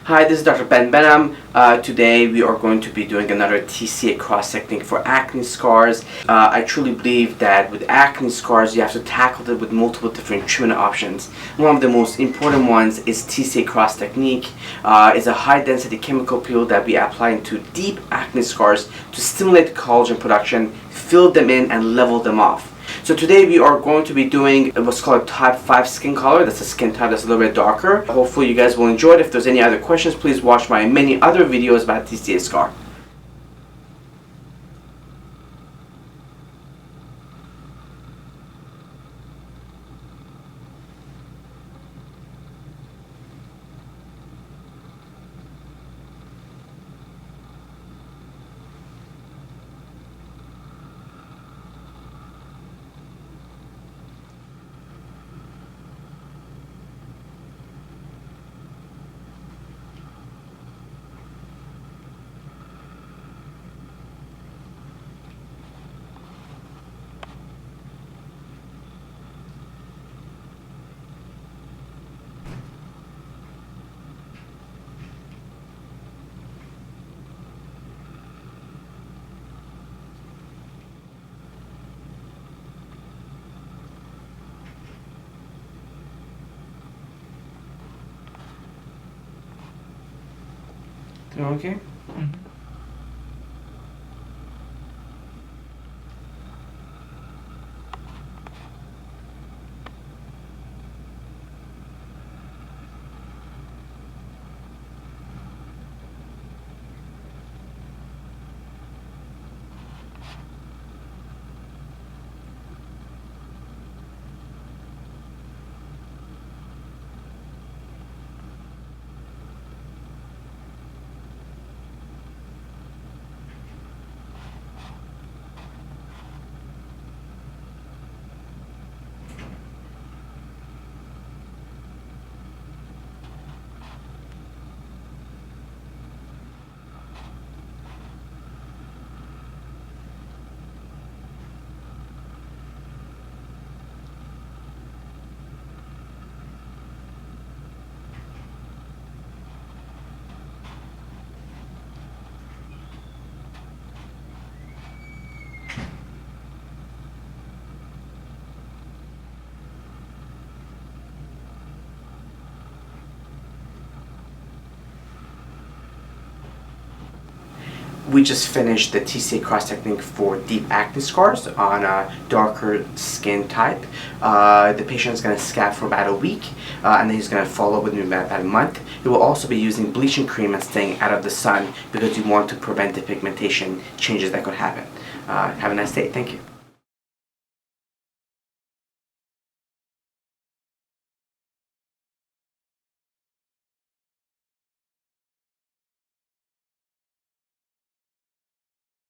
Hi, this is Dr. Behnam. Today we are going to be doing another TCA cross technique for acne scars. I truly believe that with acne scars you have to tackle it with multiple different treatment options. One of the most important ones is TCA cross technique. It's a high density chemical peel that we apply into deep acne scars to stimulate collagen production, fill them in and level them off. So today we are going to be doing what's called a type 5 skin color. That's a skin type that's a little bit darker. Hopefully you guys will enjoy it. If there's any other questions, please watch my many other videos about TCA scar. Okay? Mm-hmm. We just finished the TCA cross technique for deep acne scars on a darker skin type. The patient is going to scab for about a week and then he's going to follow with me about a month. He will also be using bleaching cream and staying out of the sun because you want to prevent the pigmentation changes that could happen. Have a nice day. Thank you.